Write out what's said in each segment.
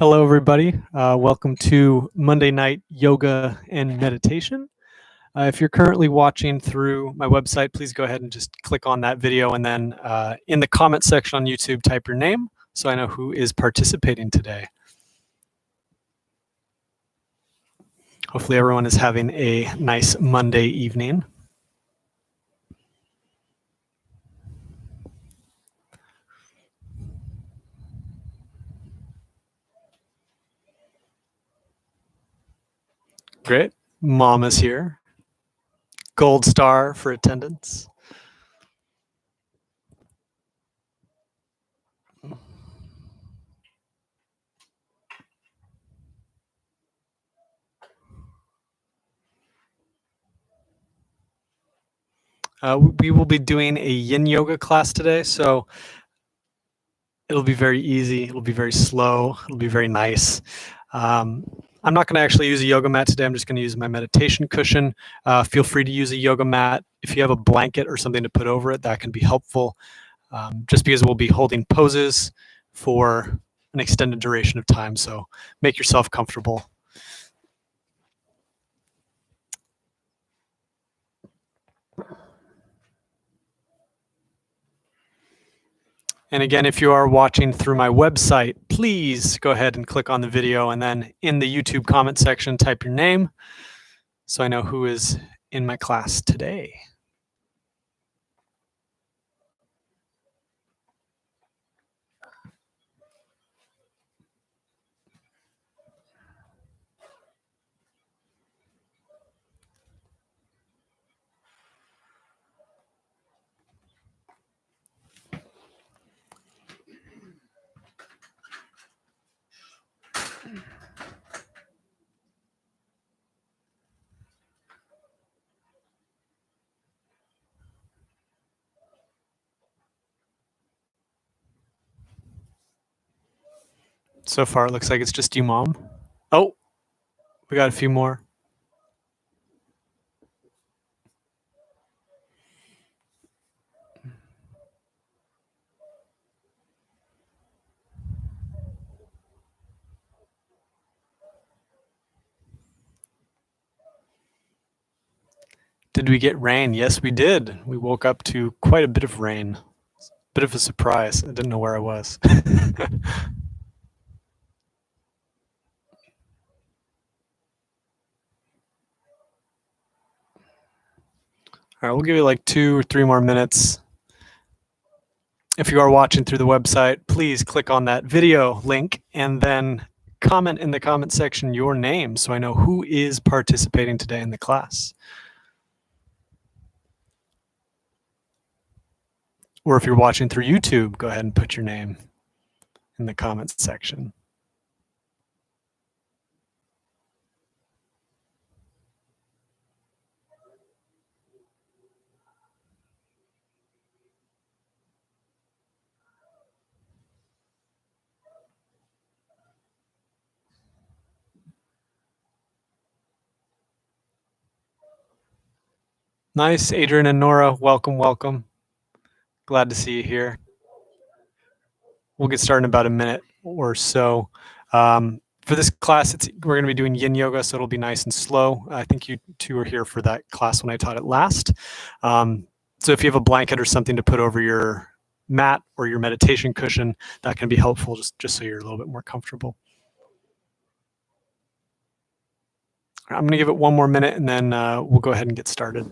Hello, everybody. Welcome to Monday Night Yoga and Meditation. If you're currently watching through my website, please go ahead and just click on that video, and then in the comment section on YouTube, type your name so I know who is participating today. Hopefully everyone is having a nice Monday evening. Great. Mom is here. Gold star for attendance. We will be doing a Yin Yoga class today, so it'll be very easy. It'll be very slow. It'll be very nice. I'm not going to actually use a yoga mat today. I'm just going to use my meditation cushion. Feel free to use a yoga mat. If you have a blanket or something to put over it, that can be helpful. Just because we'll be holding poses for an extended duration of time, so make yourself comfortable. And again, if you are watching through my website, please go ahead and click on the video, and then in the YouTube comment section, type your name so I know who is in my class today. So far, it looks like it's just you, Mom. Oh, we got a few more. Did we get rain? Yes, we did. We woke up to quite a bit of rain. Bit of a surprise. I didn't know where I was. All right, we'll give you like 2 or 3 more minutes. If you are watching through the website, please click on that video link and then comment in the comment section your name so I know who is participating today in the class. Or if you're watching through YouTube, go ahead and put your name in the comments section. Nice, Adrian and Nora, welcome, welcome. Glad to see you here. We'll get started in about a minute or so. For this class, we're going to be doing Yin Yoga, so it'll be nice and slow. I think you two were here for that class when I taught it last. So if you have a blanket or something to put over your mat or your meditation cushion, that can be helpful just so you're a little bit more comfortable. I'm going to give it 1 more minute, and then we'll go ahead and get started.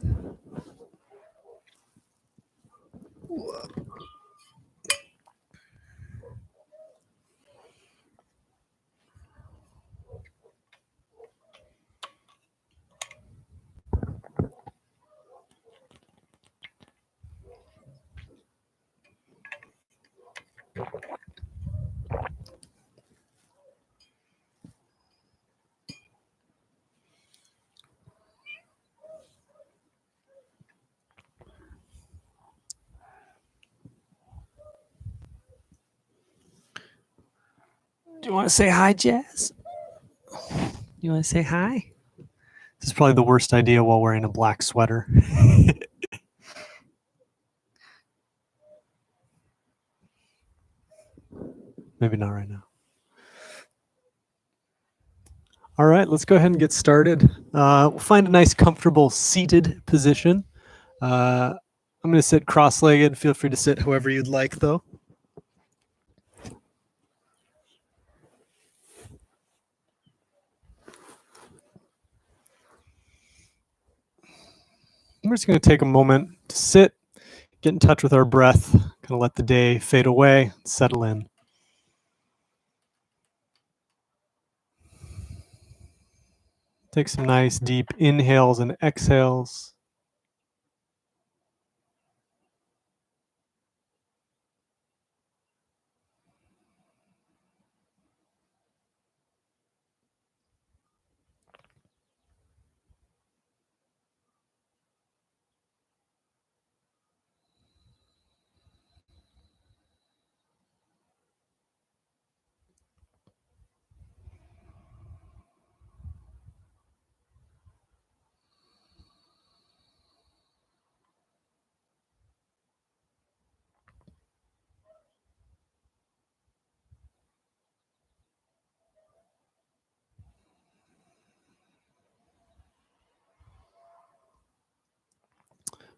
Do you want to say hi, Jazz? You want to say hi? This is probably the worst idea while wearing a black sweater. Maybe not right now. All right, let's go ahead and get started. We'll find a nice, comfortable seated position. I'm going to sit cross-legged. Feel free to sit however you'd like, though. We're just going to take a moment to sit, get in touch with our breath, kind of let the day fade away, settle in. Take some nice deep inhales and exhales.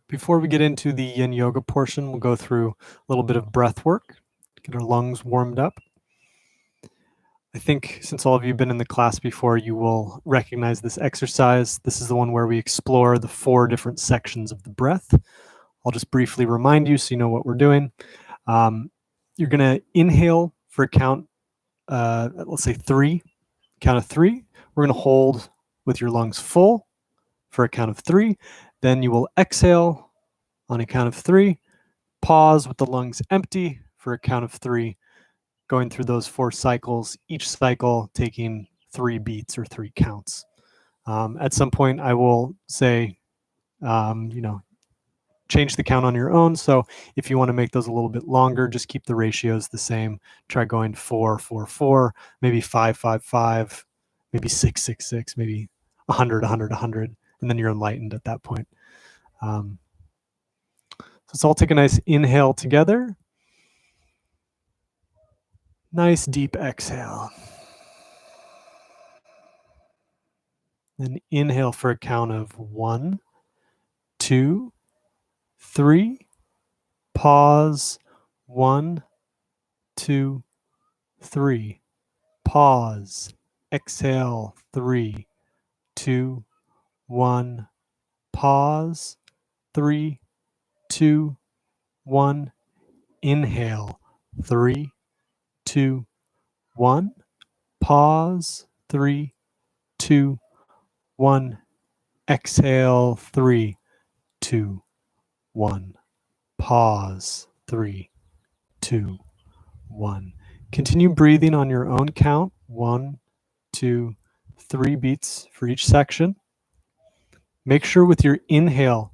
Before we get into the Yin Yoga portion, we'll go through a little bit of breath work, get our lungs warmed up. I think since all of you have been in the class before, you will recognize this exercise. This is the one where we explore the 4 different sections of the breath. I'll just briefly remind you so you know what we're doing. You're going to inhale for a count, let's say 3, count of 3. We're going to hold with your lungs full for a count of 3. Then you will exhale on a count of 3, pause with the lungs empty for a count of 3, going through those 4 cycles, each cycle taking 3 beats or 3 counts. At some point, I will say, change the count on your own. So if you want to make those a little bit longer, just keep the ratios the same. Try going 4, 4, 4, maybe 5, 5, 5, maybe 6, 6, 6, maybe 100, 100, 100, and then you're enlightened at that point. So let's all take a nice inhale together. Nice deep exhale. Then inhale for a count of 1, 2, 3. Pause. 1, 2, 3. Pause. Exhale. 3, 2, 1. Pause. 3, 2, 1. Inhale. 3, 2, 1. Pause. 3, 2, 1. Exhale. 3, 2, 1. Pause. 3, 2, 1. Continue breathing on your own count. 1, 2, 3 beats for each section. Make sure with your inhale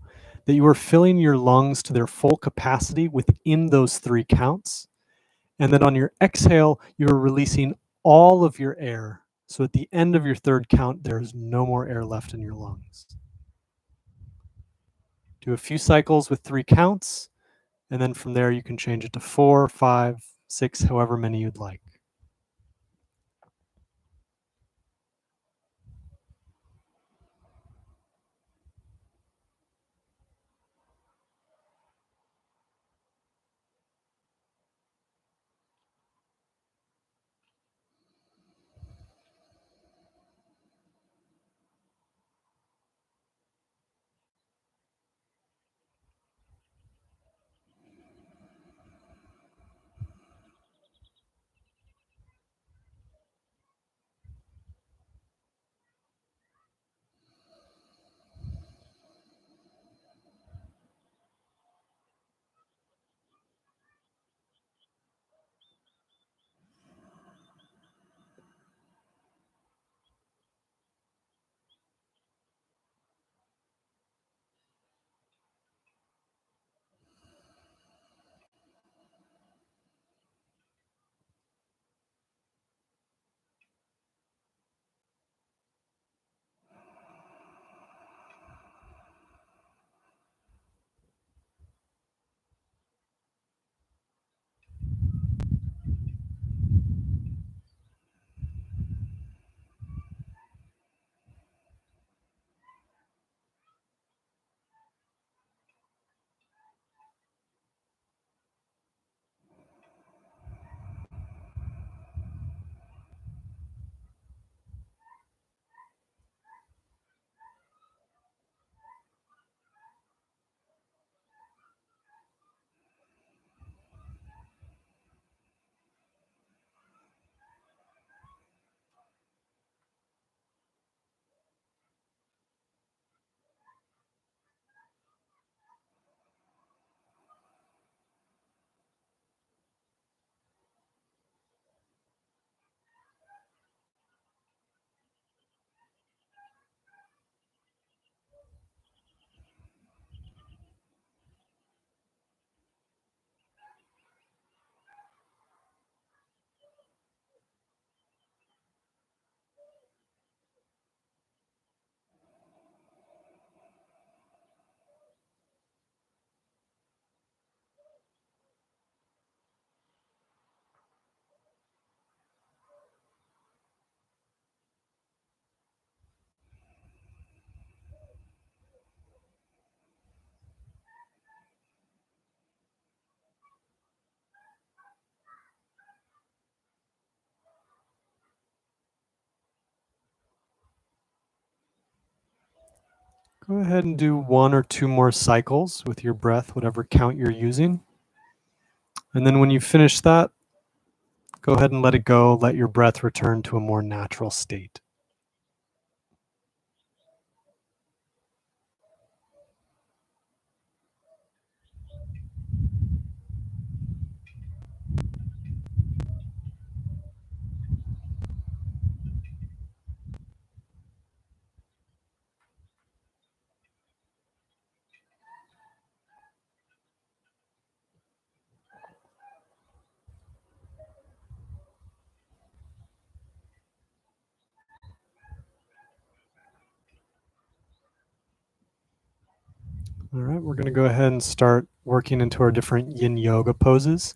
that you are filling your lungs to their full capacity within those 3 counts. And then on your exhale, you're releasing all of your air. So at the end of your 3rd count, there's no more air left in your lungs. Do a few cycles with 3 counts, and then from there you can change it to 4, 5, 6, however many you'd like. Go ahead and do 1 or 2 more cycles with your breath, whatever count you're using. And then when you finish that, go ahead and let it go. Let your breath return to a more natural state. All right, we're going to go ahead and start working into our different yin yoga poses.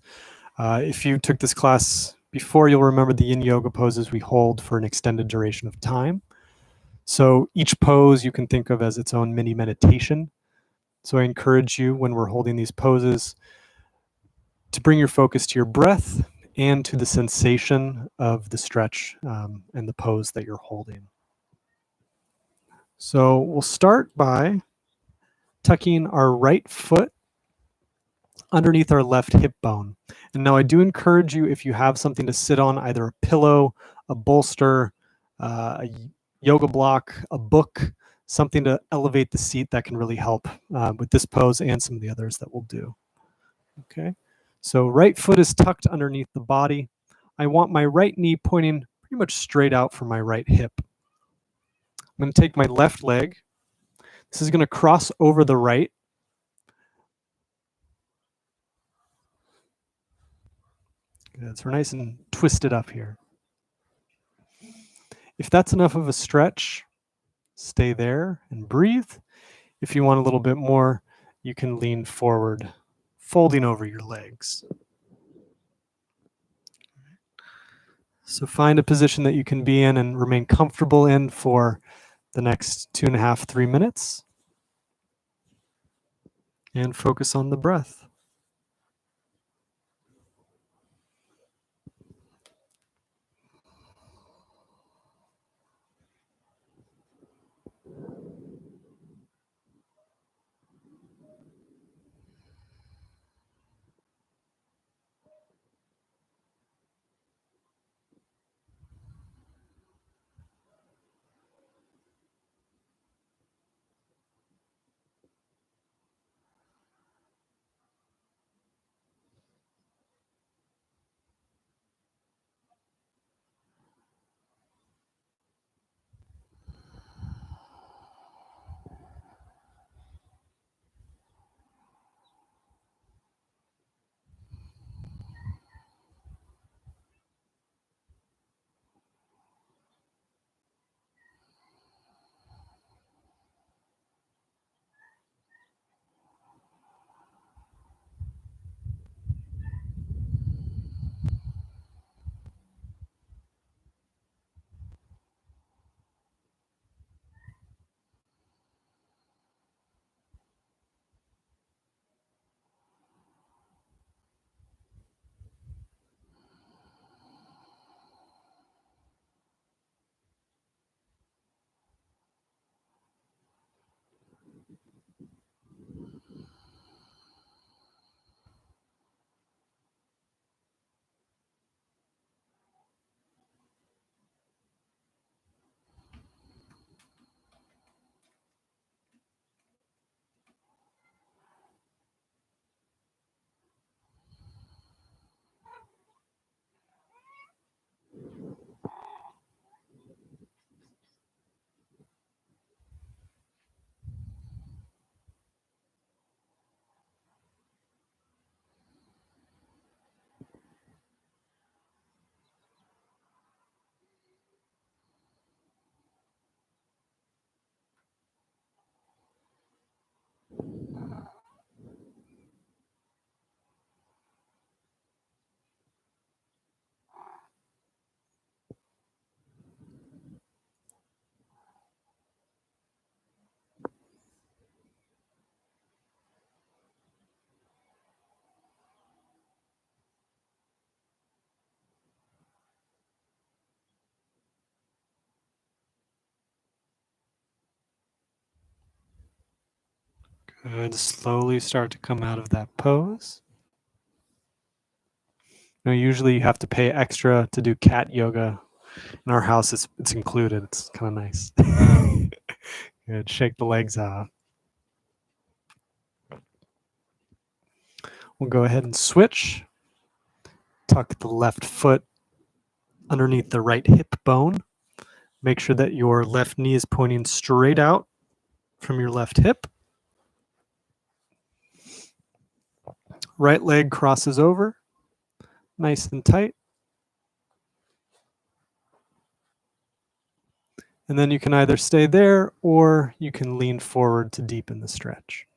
If you took this class before, you'll remember the yin yoga poses we hold for an extended duration of time. So each pose you can think of as its own mini meditation. So I encourage you when we're holding these poses to bring your focus to your breath and to the sensation of the stretch and the pose that you're holding. So we'll start by tucking our right foot underneath our left hip bone. And now I do encourage you, if you have something to sit on, either a pillow, a bolster, a yoga block, a book, something to elevate the seat, that can really help with this pose and some of the others that we'll do. Okay, so right foot is tucked underneath the body. I want my right knee pointing pretty much straight out from my right hip. I'm going to take my left leg. This is going to cross over the right. Good. So we're nice and twisted up here. If that's enough of a stretch, stay there and breathe. If you want a little bit more, you can lean forward, folding over your legs. So find a position that you can be in and remain comfortable in for the next 2.5, 3 minutes. And focus on the breath. Good. Slowly start to come out of that pose. Now, usually you have to pay extra to do cat yoga. In our house, it's included. It's kind of nice. Good. Shake the legs out. We'll go ahead and switch. Tuck the left foot underneath the right hip bone. Make sure that your left knee is pointing straight out from your left hip. Right leg crosses over, nice and tight. And then you can either stay there or you can lean forward to deepen the stretch.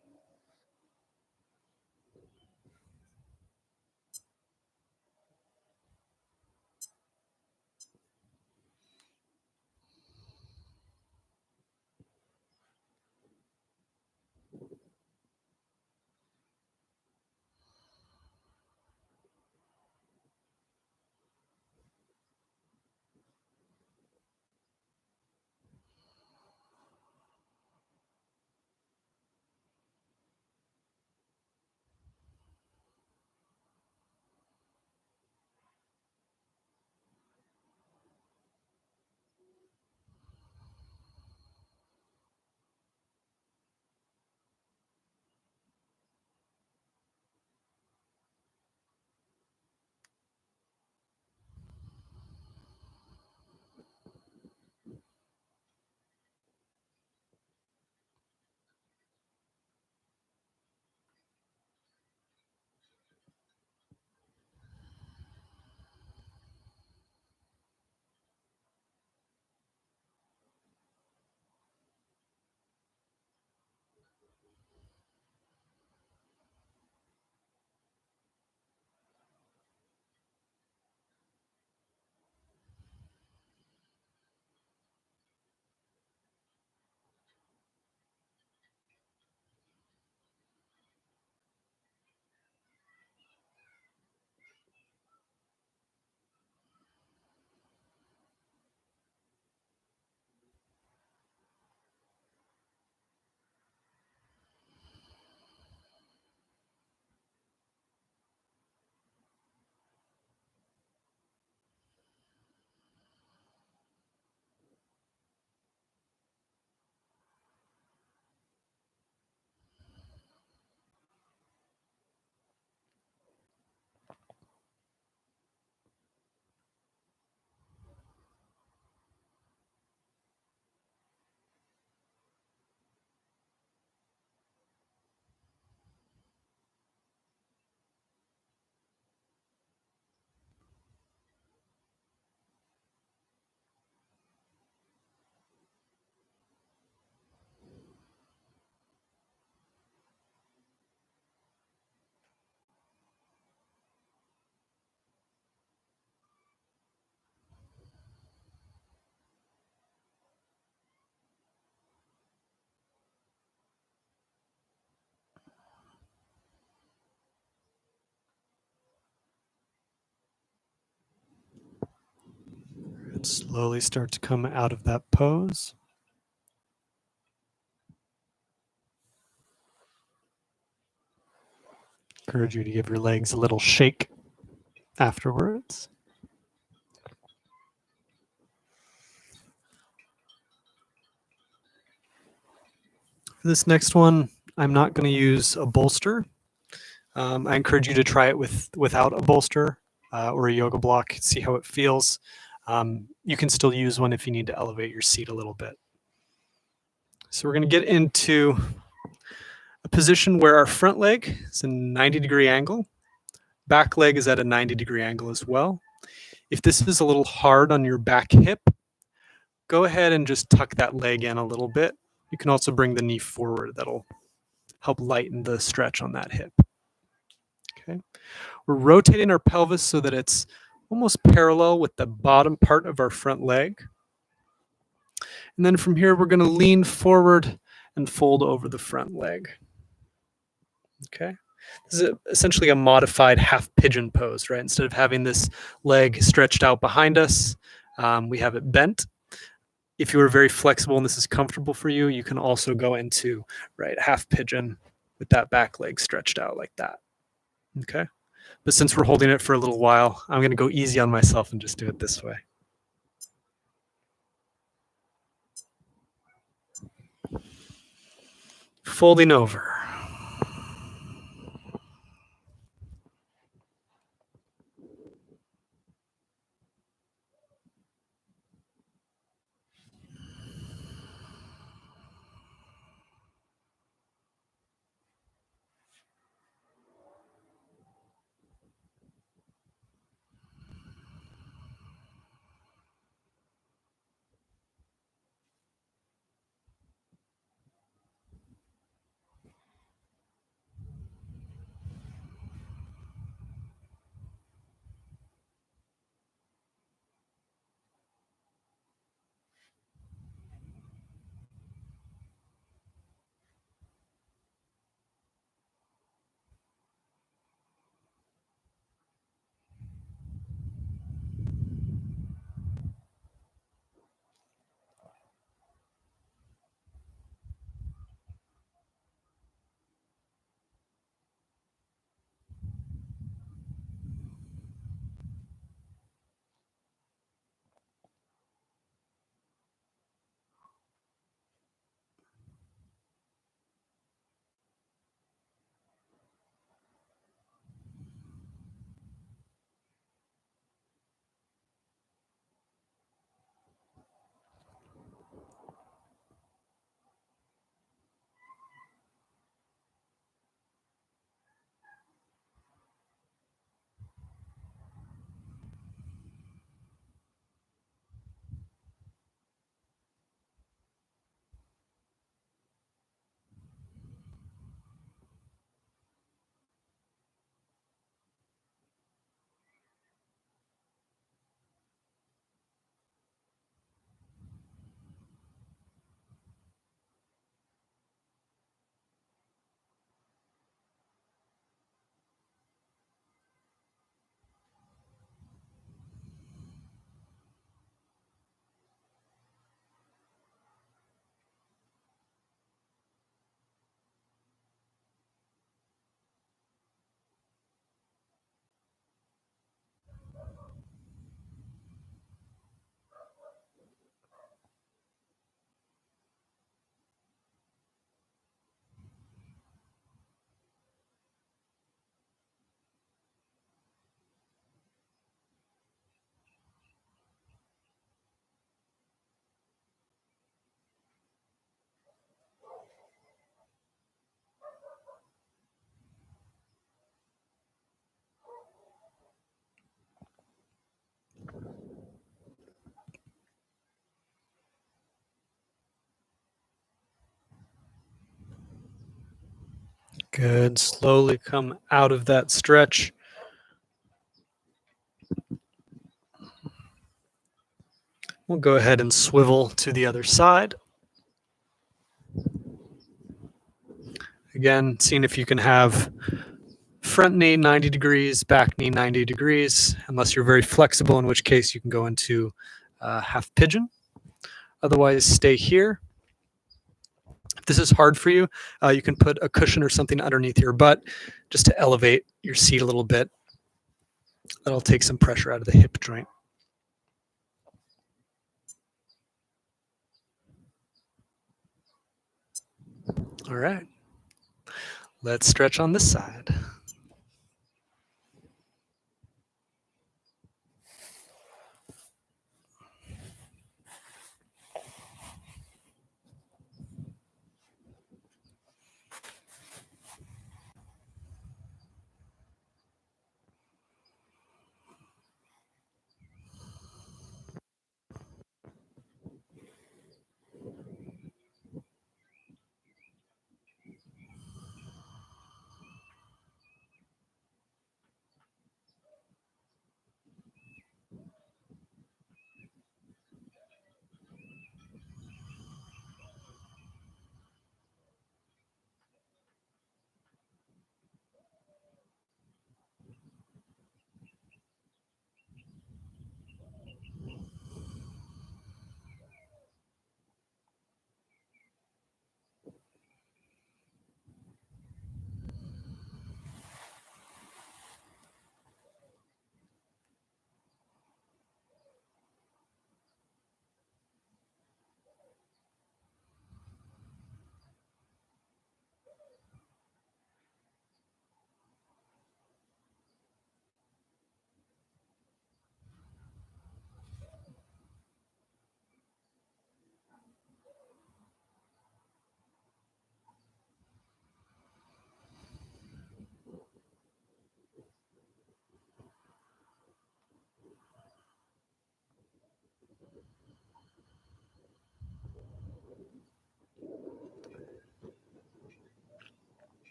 And slowly start to come out of that pose. Encourage you to give your legs a little shake afterwards. For this next one, I'm not going to use a bolster. I encourage you to try it without a bolster or a yoga block, see how it feels. You can still use one if you need to elevate your seat a little bit. So we're going to get into a position where our front leg is a 90-degree angle. Back leg is at a 90-degree angle as well. If this is a little hard on your back hip, go ahead and just tuck that leg in a little bit. You can also bring the knee forward. That'll help lighten the stretch on that hip. Okay. We're rotating our pelvis so that it's almost parallel with the bottom part of our front leg. And then from here, we're going to lean forward and fold over the front leg. Okay. This is essentially a modified half pigeon pose, right? Instead of having this leg stretched out behind us, we have it bent. If you are very flexible and this is comfortable for you, you can also go into half pigeon with that back leg stretched out like that. Okay. But since we're holding it for a little while, I'm going to go easy on myself and just do it this way. Folding over. Good. Slowly come out of that stretch. We'll go ahead and swivel to the other side. Again, seeing if you can have front knee 90 degrees, back knee 90 degrees, unless you're very flexible, in which case you can go into half pigeon. Otherwise, stay here. If this is hard for you, you can put a cushion or something underneath your butt just to elevate your seat a little bit. That'll take some pressure out of the hip joint. All right. Let's stretch on this side.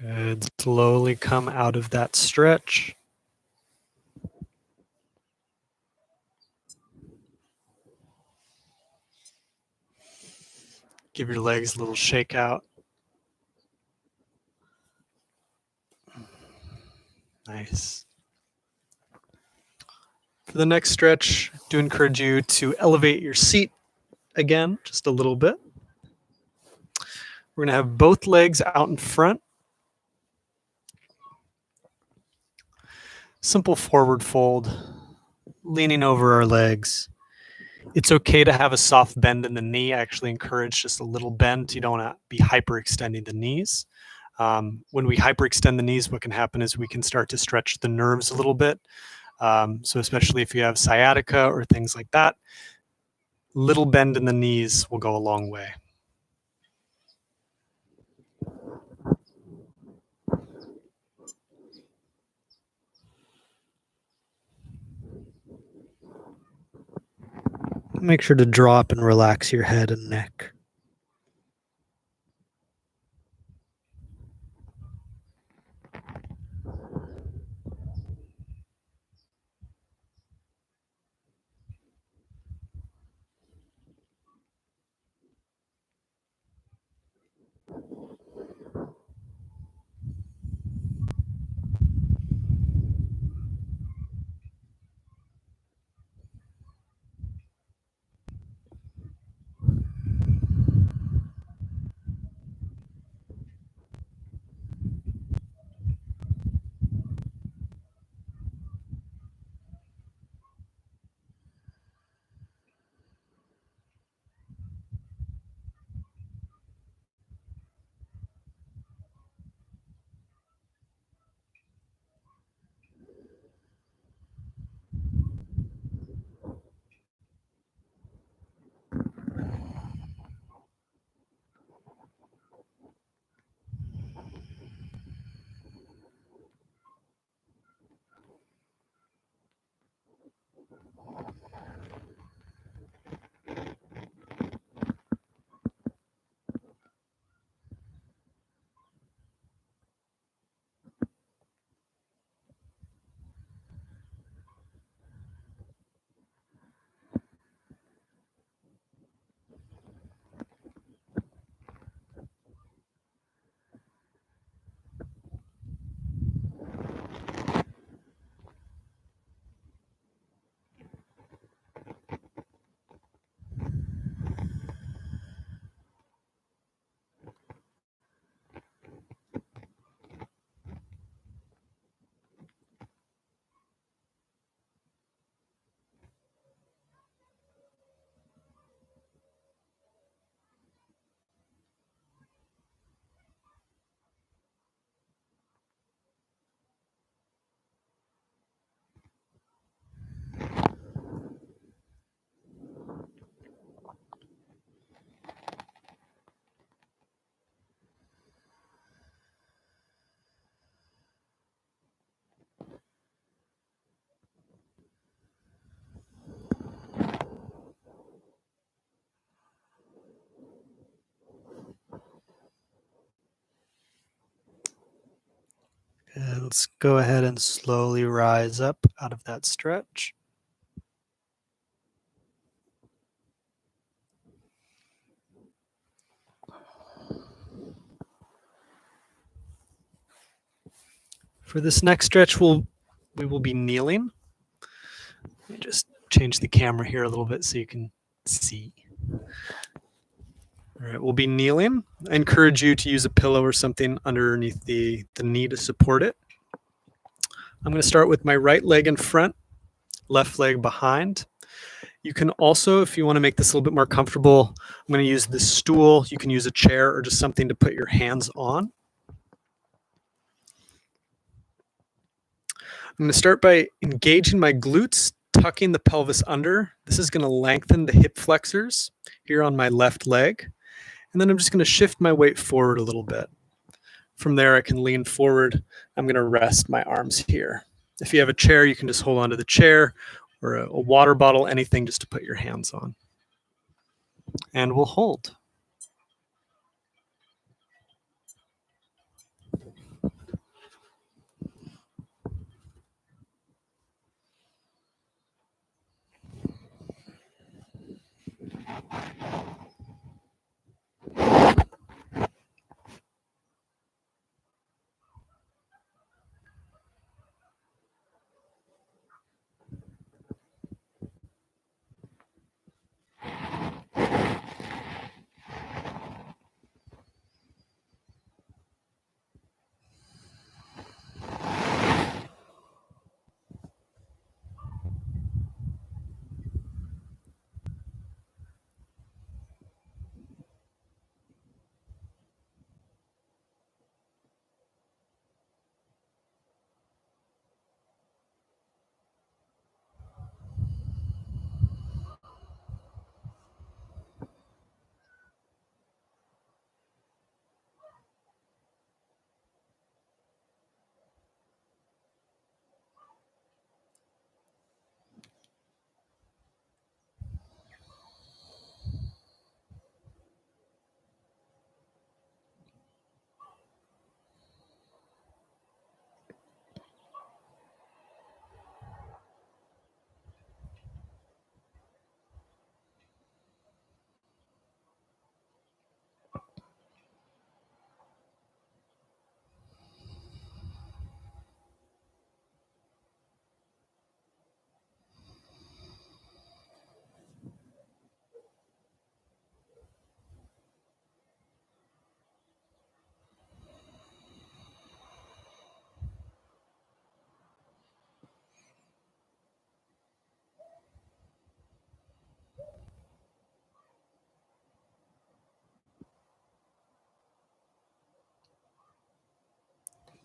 Good. Slowly come out of that stretch. Give your legs a little shake out. Nice. For the next stretch, I do encourage you to elevate your seat again, just a little bit. We're going to have both legs out in front. Simple forward fold, leaning over our legs. It's okay to have a soft bend in the knee. I actually encourage just a little bend. You don't want to be hyperextending the knees. When we hyperextend the knees, what can happen is we can start to stretch the nerves a little bit. So especially if you have sciatica or things like that, little bend in the knees will go a long way. Make sure to drop and relax your head and neck. Let's go ahead and slowly rise up out of that stretch. For this next stretch, we will be kneeling. Let me just change the camera here a little bit so you can see. All right, we'll be kneeling. I encourage you to use a pillow or something underneath the knee to support it. I'm going to start with my right leg in front, left leg behind. You can also, if you want to make this a little bit more comfortable, I'm going to use this stool. You can use a chair or just something to put your hands on. I'm going to start by engaging my glutes, tucking the pelvis under. This is going to lengthen the hip flexors here on my left leg. And then I'm just going to shift my weight forward a little bit. From there, I can lean forward. I'm going to rest my arms here. If you have a chair, you can just hold onto the chair or a water bottle, anything just to put your hands on. And we'll hold.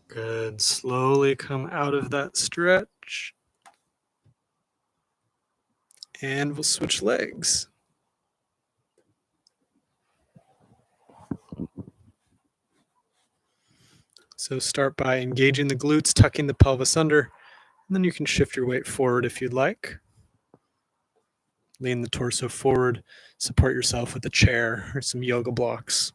Good. Slowly come out of that stretch. And we'll switch legs. So start by engaging the glutes, tucking the pelvis under, and then you can shift your weight forward if you'd like. Lean the torso forward, support yourself with a chair or some yoga blocks.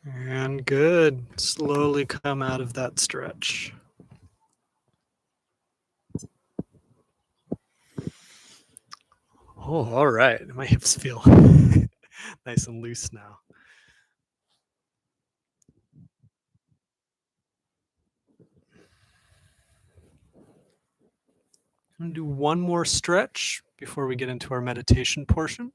And good. Slowly come out of that stretch. Oh, all right. My hips feel nice and loose now. I'm going to do one more stretch before we get into our meditation portion.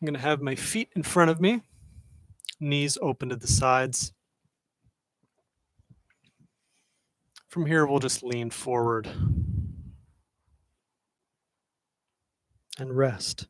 I'm going to have my feet in front of me, knees open to the sides. From here, we'll just lean forward and rest.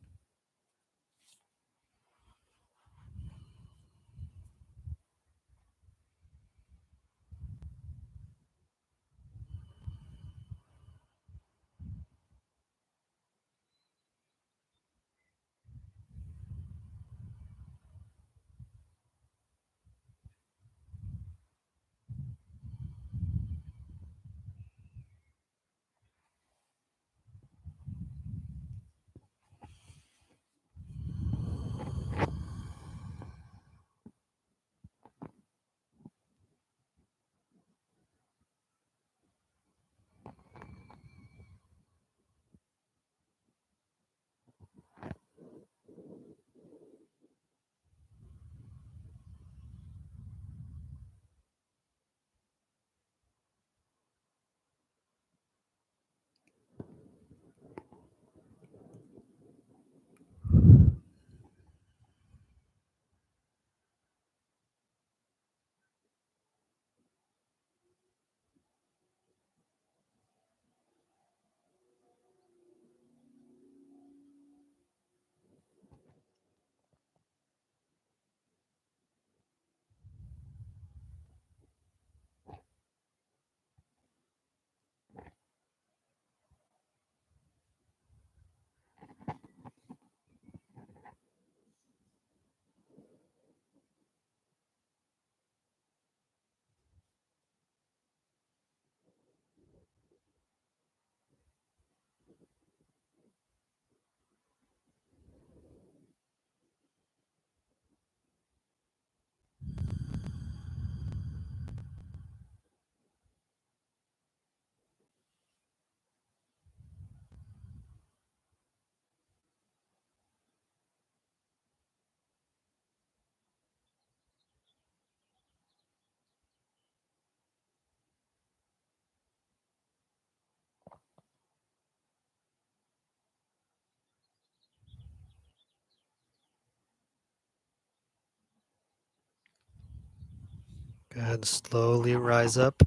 Go ahead, slowly rise up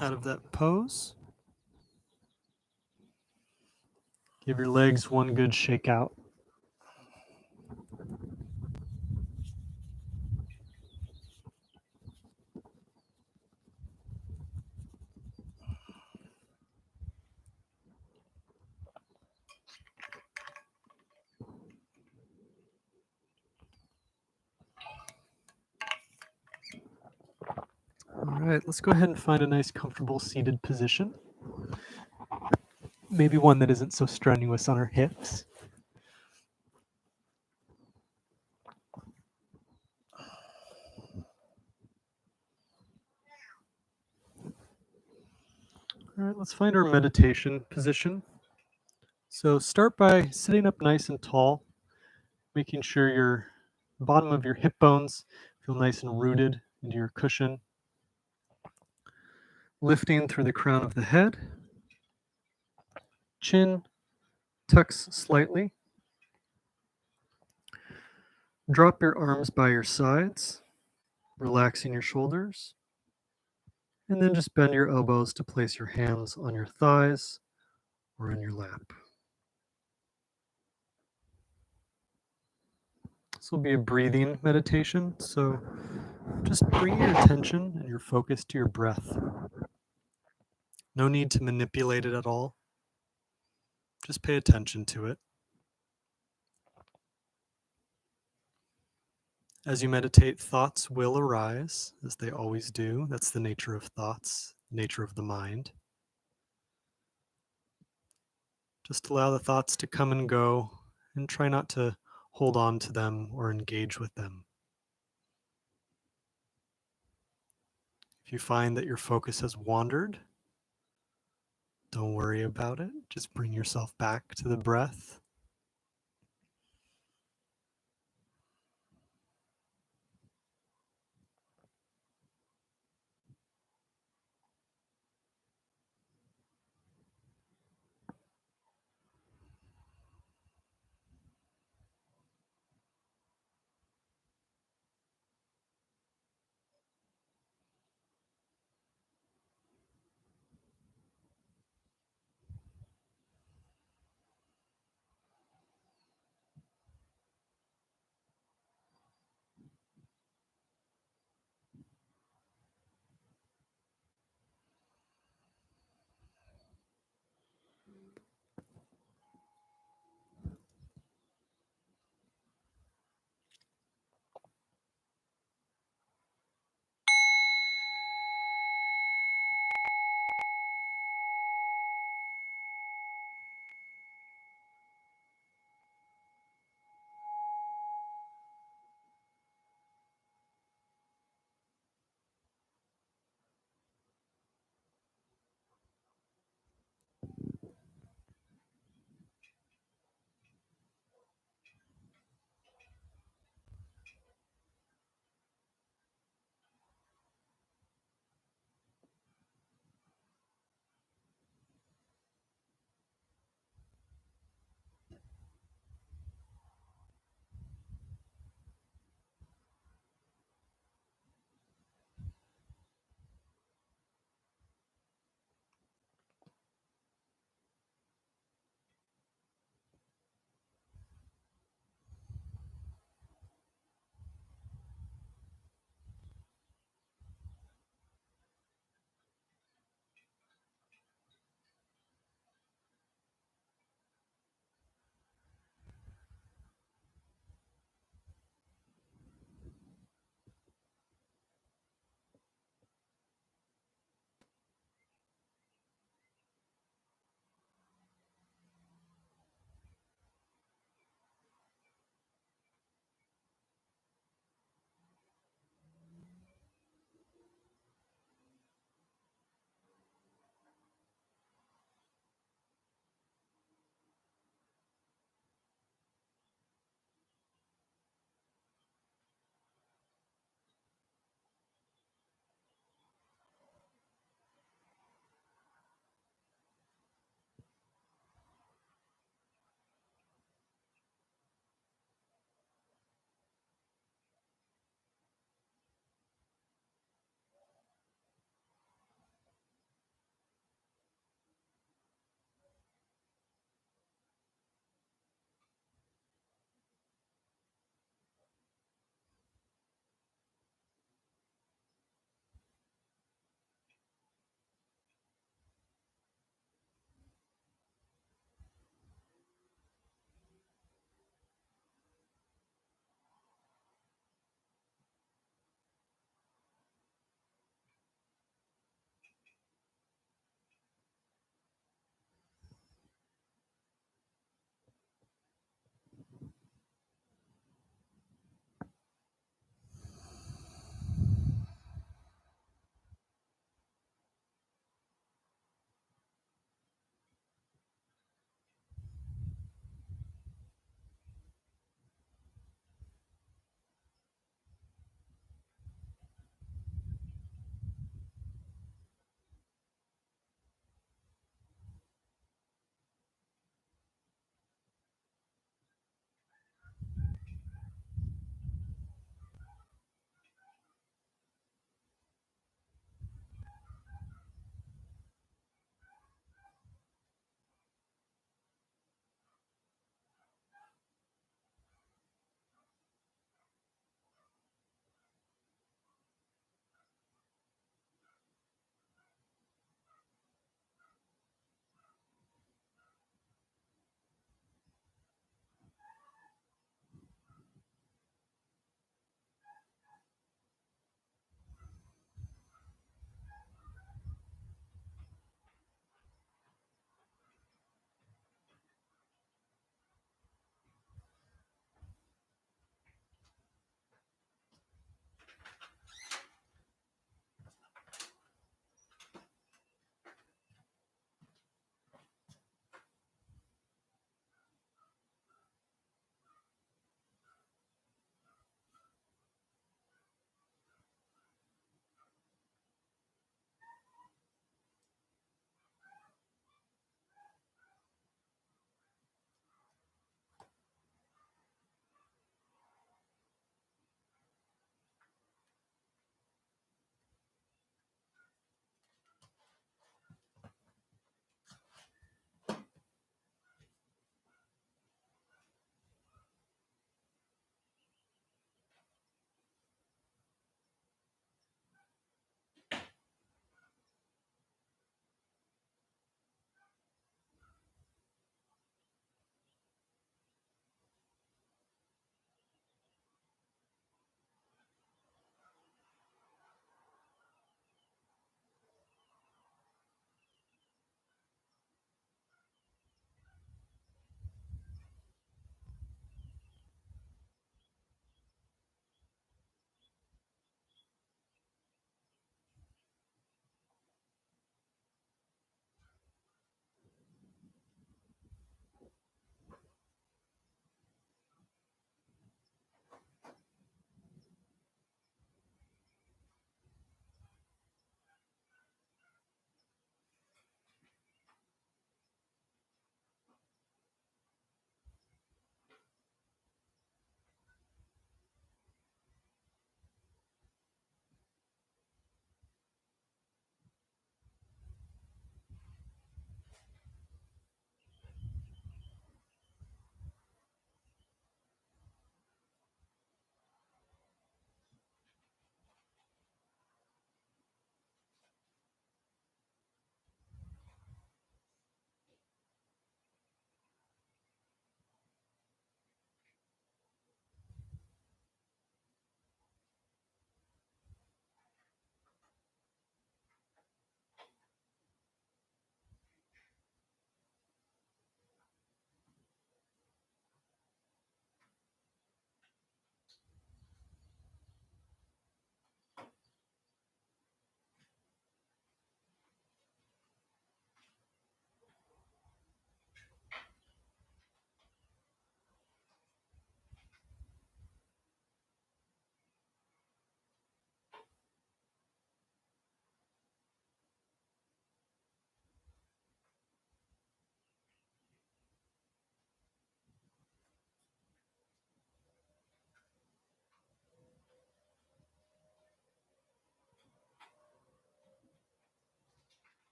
out of that pose. Give your legs one good shake out. All right, let's go ahead and find a nice comfortable seated position. Maybe one that isn't so strenuous on our hips. All right, let's find our meditation position. So start by sitting up nice and tall, making sure your bottom of your hip bones feel nice and rooted into your cushion. Lifting through the crown of the head. Chin tucks slightly. Drop your arms by your sides, relaxing your shoulders. And then just bend your elbows to place your hands on your thighs or in your lap. This will be a breathing meditation, so just bring your attention and your focus to your breath. No need to manipulate it at all. Just pay attention to it. As you meditate, thoughts will arise, as they always do. That's the nature of thoughts, nature of the mind. Just allow the thoughts to come and go, and try not to hold on to them or engage with them. If you find that your focus has wandered, don't worry about it. Just bring yourself back to the breath.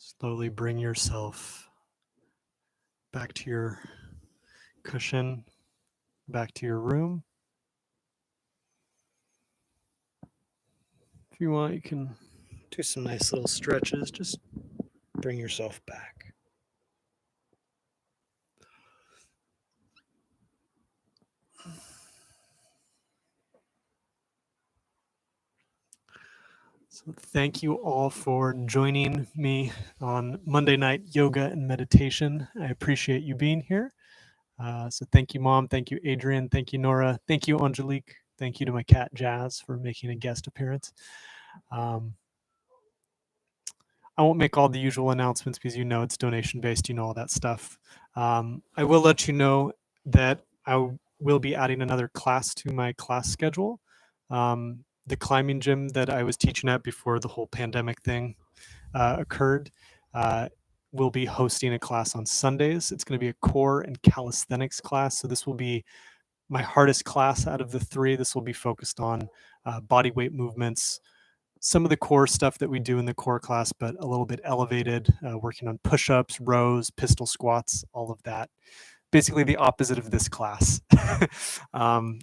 Slowly bring yourself back to your cushion, back to your room. If you want, you can do some nice little stretches. Just bring yourself back. So thank you all for joining me on Monday Night Yoga and Meditation. I appreciate you being here. So thank you, Mom. Thank you, Adrian. Thank you, Nora. Thank you, Angelique. Thank you to my cat, Jazz, for making a guest appearance. I won't make all the usual announcements because you know it's donation based, you know all that stuff. I will let you know that I will be adding another class to my class schedule. The climbing gym that I was teaching at before the whole pandemic thing occurred will be hosting a class on Sundays. It's going to be a core and calisthenics class. So this will be my hardest class out of the three. This will be focused on body weight movements, some of the core stuff that we do in the core class, but a little bit elevated, working on push-ups, rows, pistol squats, all of that. Basically the opposite of this class.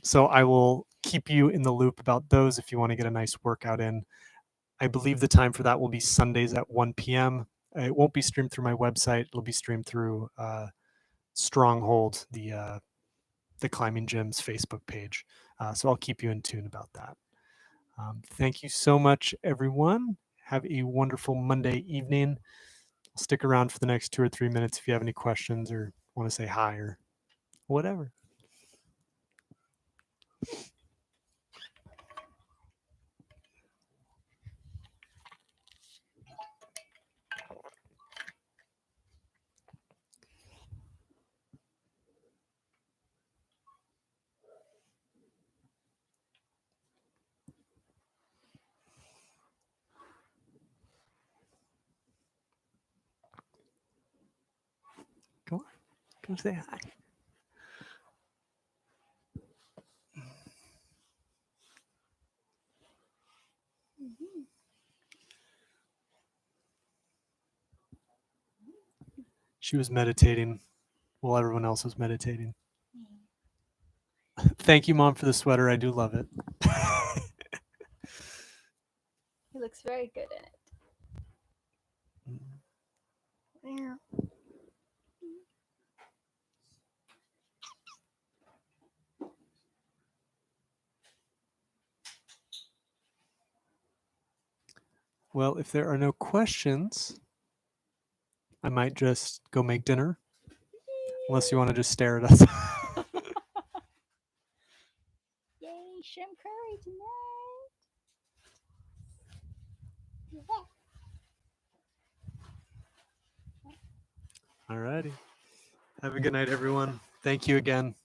So I will keep you in the loop about those if you want to get a nice workout in. I believe the time for that will be Sundays at 1 p.m. It won't be streamed through my website. It'll be streamed through Stronghold, the Climbing Gym's Facebook page. So I'll keep you in tune about that. Thank you so much, everyone. Have a wonderful Monday evening. Stick around for the next 2 or 3 minutes if you have any questions or want to say hi or whatever. Go on. Come say hi. She was meditating while everyone else was meditating. Thank you, Mom, for the sweater. I do love it. He looks very good in it. Well, if there are no questions, I might just go make dinner. Unless you want to just stare at us. Yay, shrimp curry tonight. Alrighty. Have a good night, everyone. Thank you again.